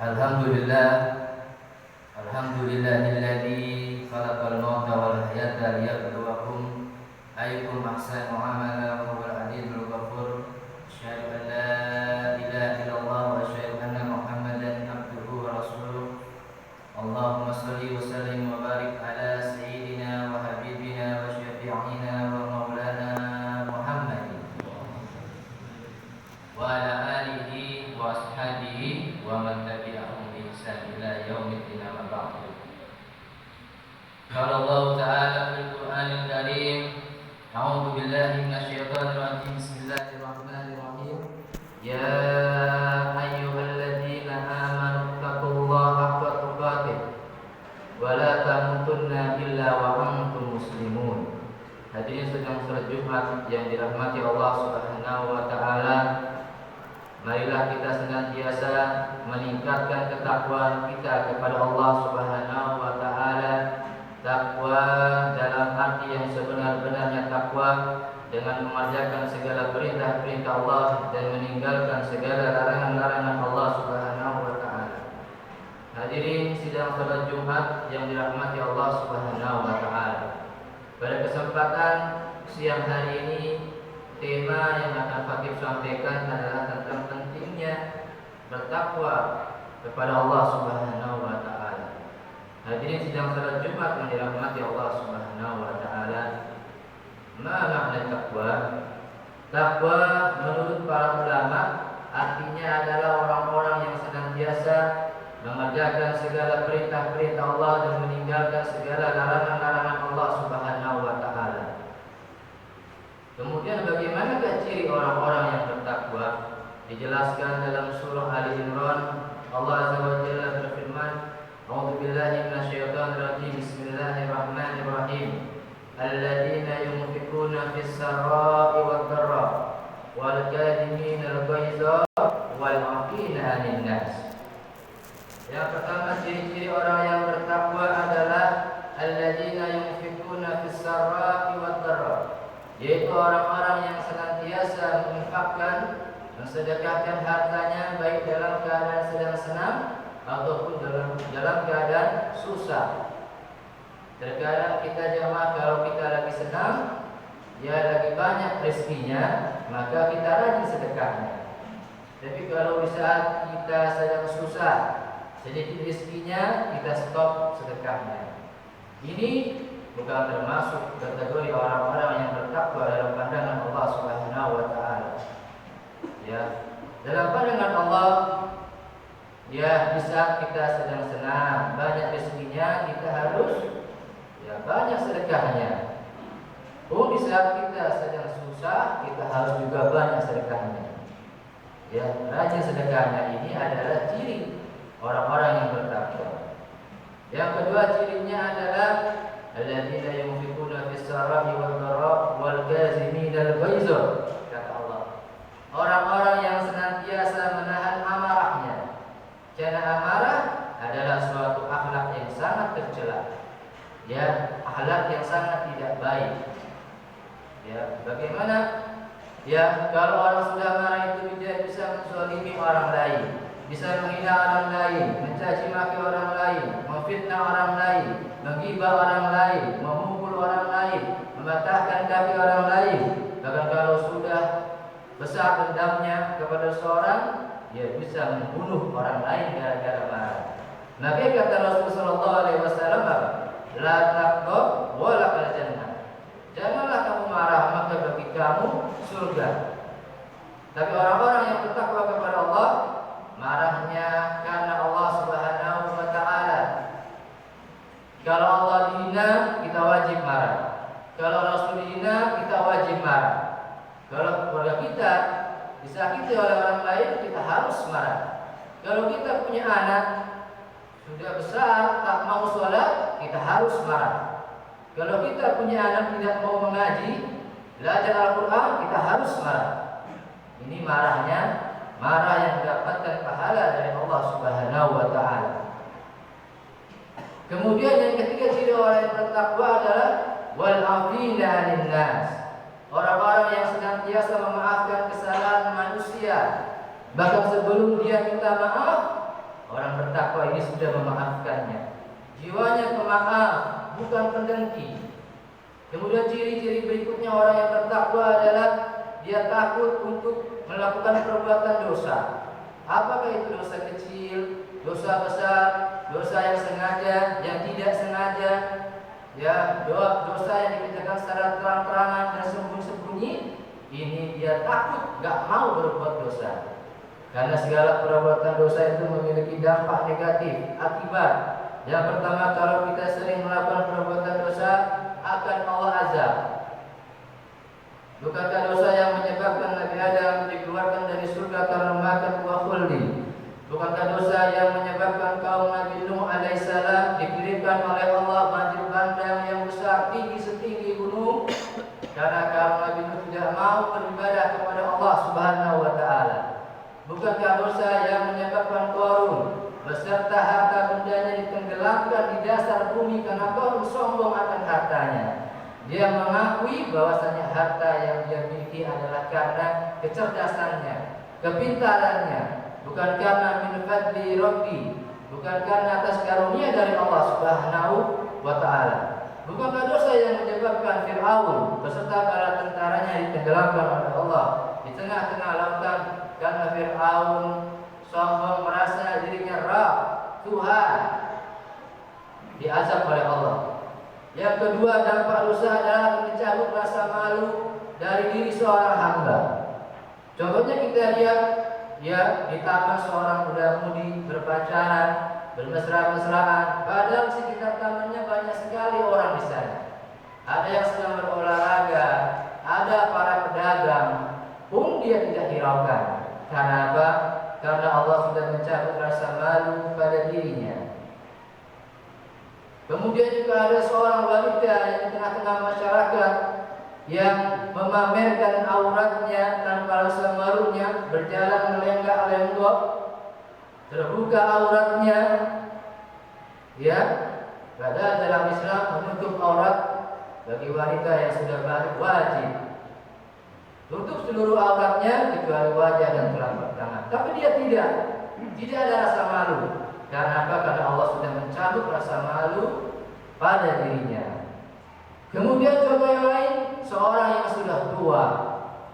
Alhamdulillah, alhamdulillahilladzi khalaqal mauta wal hayata liyabluwakum ayyukum ahsanu amala wa huwal azizul ghafur. Asyhadu an la ilaha illallah wa asyhadu anna Muhammadan abduhu wa rasuluh. Allahumma shalli wa sallim wa barik ala sayyidina wa habibina wa syafi'ina wa maulana Muhammadin wa ala alihi wa ashabihi wa man tabi'ahum bi ihsan ila yaumiddin amma ba'du. Qala Allah ta'ala fil Qur'anil Karim, a'udzu billahi minasyaitonir rajim. Bismillahirrahmanirrahim. Ya ayyuhalladzina amanu taqullaha haqqa tuqatih wa la tamutunna illa wa antum muslimun. Hadirin sedang salat Jumat yang dirahmati Allah Subhanahu wa taala, marilah kita senantiasa meningkatkan ketakwaan kita kepada Allah Subhanahu wa taala. Takwa dalam arti yang sebenar-benarnya takwa, dengan mengerjakan segala perintah-perintah Allah dan meninggalkan segala larangan-larangan Allah Subhanahu wa taala. Hadirin sidang salat Jumat yang dirahmati Allah Subhanahu wa taala. Pada kesempatan siang hari ini, tema yang akan Fakih sampaikan adalah tentang pentingnya bertakwa kepada Allah Subhanahu wa taala. Hadirin sidang salat Jumat yang dirahmati Allah Subhanahu wa taala. Ma makna takwa? Takwa menurut para ulama artinya adalah orang-orang yang senantiasa mengerjakan segala perintah-perintah Allah dan meninggalkan segala larangan-larangan Allah Subhanahu wa taala. Kemudian bagaimanakah ciri orang-orang yang bertakwa? Dijelaskan dalam surah Ali Imran. Allah Azza wa Jalla berfirman, a'udzu billahi minasyaitonir rajim. Bismillahirrahmanirrahim. Alladzina yunfiquna fis sarra'i wad dharra wal kadhimina al-ghaiza wal 'afina 'anil nas. Yang pertama, ciri-ciri orang yang bertakwa adalah alladzina yunfiquna fis sarra'i wad dharra, yaitu orang-orang yang senantiasa menginfakkan, mensedekahkan hartanya baik dalam keadaan sedang senang ataupun dalam keadaan susah. Terkadang kita jamaah kalau kita lagi senang, ya lagi banyak rezekinya, maka kita rajin sedekahnya. Tapi kalau di saat kita sedang susah, sedikit rezekinya, kita stop sedekahnya. Ini bukan termasuk kategori orang-orang yang bertakwa dalam pandangan Allah Subhanahu wa taala. Ya, dalam pandangan Allah, ya di saat kita sedang senang, banyak rezekinya, kita harus ya banyak sedekahnya. Oh, di saat kita sedang susah, kita harus juga banyak sedekahnya. Ya, rajin sedekahnya ini adalah ciri orang-orang yang bertakwa. Yang kedua cirinya adalah alladzina yunfiquna fis sarra'i wad dharra wal kadhimina al-ghaiza, kata Allah. Orang-orang yang senantiasa menahan amarahnya. Karena amarah adalah suatu akhlak yang sangat tercela. Ya, akhlak yang sangat tidak baik. Ya, bagaimana? Ya, kalau orang sudah marah itu dia bisa menzalimi orang lain, bisa menghina orang lain, mencaci maki orang lain, memfitnah orang lain, menggibah orang lain, memukul orang lain, mematahkan kaki orang lain. Bahkan kalau sudah besar dendamnya kepada seorang, dia bisa membunuh orang lain gara-gara marah. Maka kata Rasulullah sallallahu alaihi wasallam, la taqab wa la jannah. Janganlah kamu marah, maka bagi kamu surga. Tapi orang-orang yang bertakwa kepada Allah, marahnya karena Allah Subhanahu wa taala. Kalau Allah dihina, kita wajib marah. Kalau Rasul dihina, kita wajib marah. Kalau keluarga kita disakiti oleh orang lain, kita harus marah. Kalau kita punya anak sudah besar tak mau sholat, kita harus marah. Kalau kita punya anak tidak mau mengaji, belajar Al-Quran, kita harus marah. Ini marahnya, marah yang mendapatkan pahala dari Allah Subhanahu wa taala. Kemudian yang ketiga ciri orang yang bertakwa adalah wal 'afina 'anil nas. Orang-orang yang senantiasa memaafkan kesalahan manusia. Bahkan sebelum dia minta maaf, Orang bertakwa ini sudah memaafkannya. Jiwanya pemaaf, bukan pendengki. Kemudian ciri-ciri berikutnya orang yang bertakwa adalah dia takut untuk melakukan perbuatan dosa. Apakah itu dosa kecil, dosa besar, dosa yang sengaja, yang tidak sengaja, ya, dosa yang dikerjakan secara terang-terangan dan sembunyi-sembunyi. Ini dia takut, gak mau berbuat dosa. Karena segala perbuatan dosa itu memiliki dampak negatif, akibat. Yang pertama, kalau kita sering melakukan perbuatan dosa, akan Allah azab. Bukankah dosa yang menyebabkan Nabi Adam dikeluarkan dari surga karena makan buah khuldi? Bukankah dosa yang menyebabkan kaum Nabi Nuh alaihissalam dikirimkan oleh Allah banjir bandang yang besar tinggi setinggi gunung? Karena kaum Nabi Nuh tidak mau beribadah kepada Allah Subhanahu wa taala. Bukankah dosa yang menyebabkan Qarun beserta harta bendanya ditenggelamkan di dasar bumi karena Qarun sombong akan hartanya? Dia mengakui bahwasanya harta yang dia miliki adalah karena kecerdasannya, kepintarannya, bukan karena min fadli Rabbi, bukan karena atas karunia dari Allah Subhanahu wa taala. Bukankah dosa yang menyebabkan Fir'aun beserta bala tentaranya ditenggelamkan oleh Allah di tengah-tengah lautan karena Fir'aun sombong merasa dirinya Rabb, Tuhan, diazab oleh Allah. Yang kedua, dampak dosa adalah mencabut rasa malu dari diri seorang hamba. Contohnya kita lihat, ya, di taman seorang muda-mudi berpacaran, bermesra-mesraan, padahal sekitar tamannya banyak sekali orang di sana. Ada yang sedang berolahraga, ada para pedagang, pun dia tidak hiraukan. Karena apa? Karena Allah sudah mencabut rasa malu pada dirinya. Kemudian juga ada seorang wanita yang di tengah-tengah masyarakat yang memamerkan auratnya tanpa rasa malunya, berjalan melenggak-lenggok, terbuka auratnya, ya. Padahal dalam Islam menutup aurat bagi wanita yang sudah balik wajib. Tutup seluruh auratnya kecuali wajah dan telapak tangan. Tapi dia tidak ada rasa malu. Karena apa? Karena Allah sudah mencabut rasa malu pada dirinya. Kemudian contoh yang lain, seorang yang sudah tua,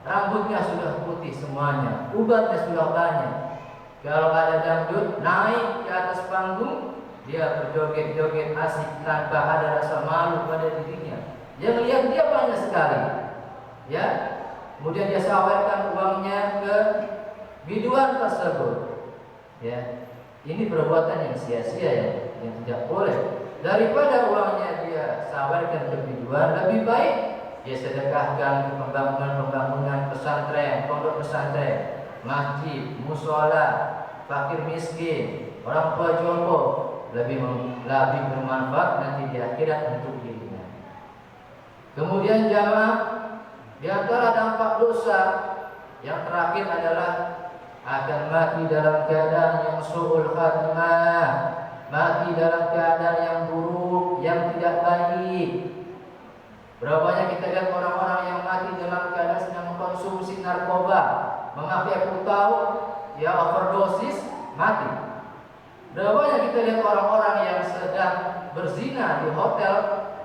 rambutnya sudah putih semuanya, ubatnya sudah banyak. Kalau ada dangdut naik ke atas panggung, dia berjoget-joget asik tanpa ada rasa malu pada dirinya. Yang lihat dia banyak sekali, ya. Kemudian dia sawarkan uangnya ke biduan tersebut, ya. Ini perbuatan yang sia-sia, ya, yang tidak boleh. Daripada uangnya dia sawarkan ke biduan, lebih baik dia sedekahkan ke pembangunan pesantren, pondok pesantren, masjid, musola, fakir miskin, orang tua jompo, lebih bermanfaat nanti di akhirat untuk dirinya. Kemudian jamaah, di antara dampak dosa yang terakhir adalah akan mati dalam keadaan yang su'ul khatimah, mati dalam keadaan yang buruk, yang tidak baik. Berapa banyak kita lihat orang-orang yang mati dalam keadaan sedang mengkonsumsi narkoba, memakai aku tahu, ya, overdosis, mati. Berapa banyak kita lihat orang-orang yang sedang berzina di hotel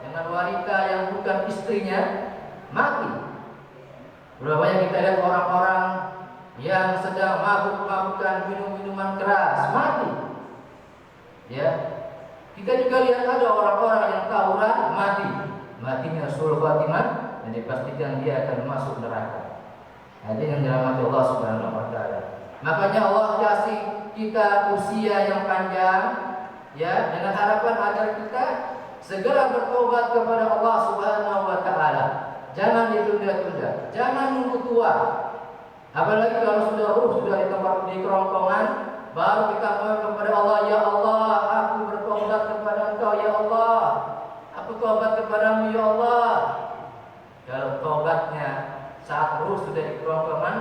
dengan wanita yang bukan istrinya, mati. Berapa banyak kita lihat orang-orang yang sedang mabuk-mabukan minum-minuman keras, mati. Ya, kita juga lihat ada orang-orang yang tawuran, mati. Matinya sul khatimah dan dipastikan dia akan masuk neraka. Hadirin yang dirahmati Allah Subhanahu wa taala. Makanya Allah kasih kita usia yang panjang, ya, dengan harapan agar kita segera bertobat kepada Allah Subhanahu wa taala. Jangan ditunda-tunda, jangan nunggu tua. Apalagi kalau sudah di tempat di kerongkongan, baru kita mohon kepada Allah, ya Allah, aku bertobat kepada Engkau, ya Allah, aku tobat kepadamu, ya Allah. Kalau tobatnya saat ruh sudah di kerongkongan,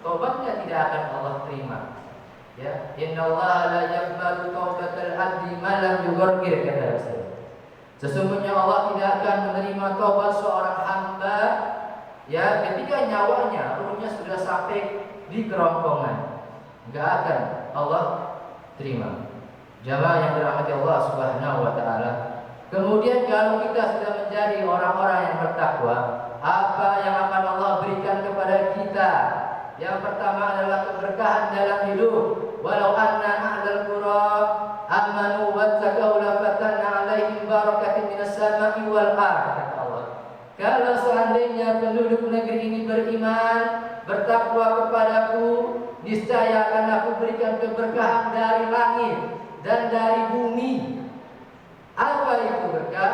tobatnya tidak akan Allah terima. Ya, innallaha la yaqbalu taubatal 'abdi ma lam yughargir, kata Rasul. Sesungguhnya Allah tidak akan menerima taubat seorang hamba, ya, ketika nyawanya, ruhnya sudah sampai di kerongkongan, nggak akan Allah terima. Jamaah yang dirahmati Allah Subhanahu wa taala. Kemudian kalau kita sudah menjadi orang-orang yang bertakwa, apa yang akan Allah berikan kepada kita? Yang pertama adalah keberkahan dalam hidup. Walau anna ahlal qura amanu wattaqau la fatanna 'alaihim barakatin minas sama'i wal ardh, kata Allah. Kalau seandainya penduduk negeri ini beriman, bertakwa kepadaku, niscaya akan aku berikan keberkahan dari langit dan dari bumi. Apa itu berkah?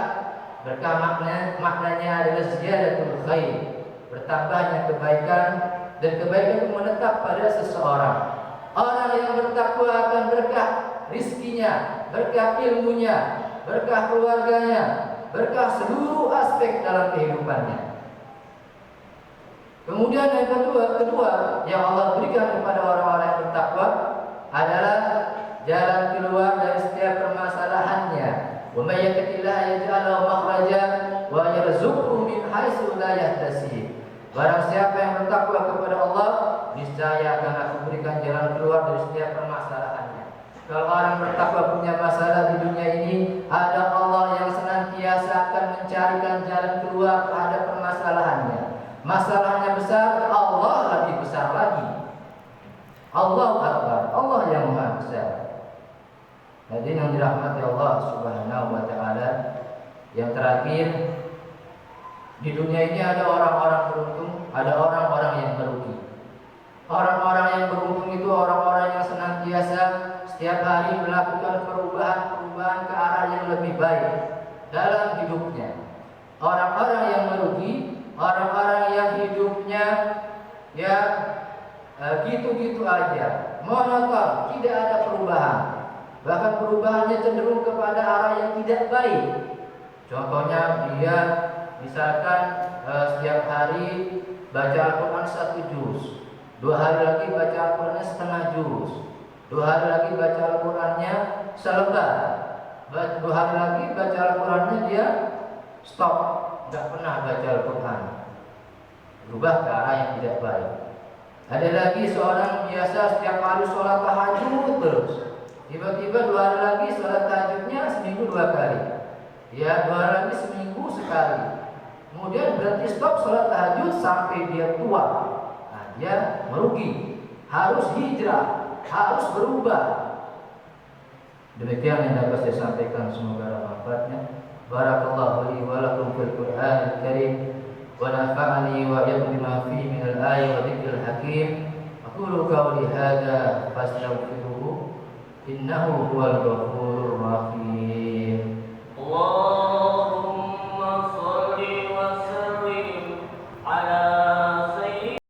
Berkah maknanya adalah ziyadatul khair, bertambahnya kebaikan, dan kebaikan itu menetap pada seseorang. Orang yang bertakwa akan berkah rizkinya, berkah ilmunya, berkah keluarganya, berkah seluruh aspek dalam kehidupannya. Kemudian yang kedua yang Allah berikan kepada orang-orang yang bertakwa adalah jalan keluar dari setiap permasalahannya. Wa may yattaqillaha yaj'al lahu makhraja wa yarzuqhu min haitsu la yahtasib. Barang siapa yang bertakwa kepada Allah, niscaya akan aku berikan jalan keluar dari setiap permasalahannya. Kalau orang bertakwa punya masalah di dunia ini, ada Allah yang senantiasa akan mencarikan jalan keluar terhadap permasalahannya. Masalahnya besar, Allah lebih besar lagi. Allahu Akbar, Allah yang Maha Besar. Hadirin yang dirahmati Allah Subhanahu wa taala. Yang terakhir, di dunia ini ada orang-orang beruntung, ada orang-orang yang merugi. Orang-orang yang beruntung itu orang-orang yang senantiasa setiap hari melakukan perubahan-perubahan ke arah yang lebih baik dalam hidupnya. Orang-orang yang merugi, orang-orang yang hidupnya gitu-gitu aja, monoton, tidak ada perubahan. Bahkan perubahannya cenderung kepada arah yang tidak baik. Contohnya dia misalkan setiap hari baca Al-Quran 1 juz, 2 hari lagi baca Al-Qurannya setengah juz, 2 hari lagi baca Al-Qurannya selembar, 2 hari lagi baca Al-Qurannya dia stop, tidak pernah baca Al-Quran, berubah ke arah yang tidak baik. Ada lagi seorang biasa setiap hari sholat tahajud terus, tiba-tiba 2 hari lagi sholat tahajudnya seminggu 2 kali, ya 2 hari lagi seminggu sekali. Kemudian berhenti stop sholat tahajud sampai dia tua. Nah, dia merugi, harus hijrah, harus berubah. Demikian yang dapat saya sampaikan, semoga bermanfaatnya. Barakallahu li wa lakum fil Qur'anil Karim wa nafa'ani wa iyyakum bima fihi minal ayati wa dzikril hakim. Aqulu qawli hadza fastaghfiruhu innahu huwal ghafurur rahim. Allah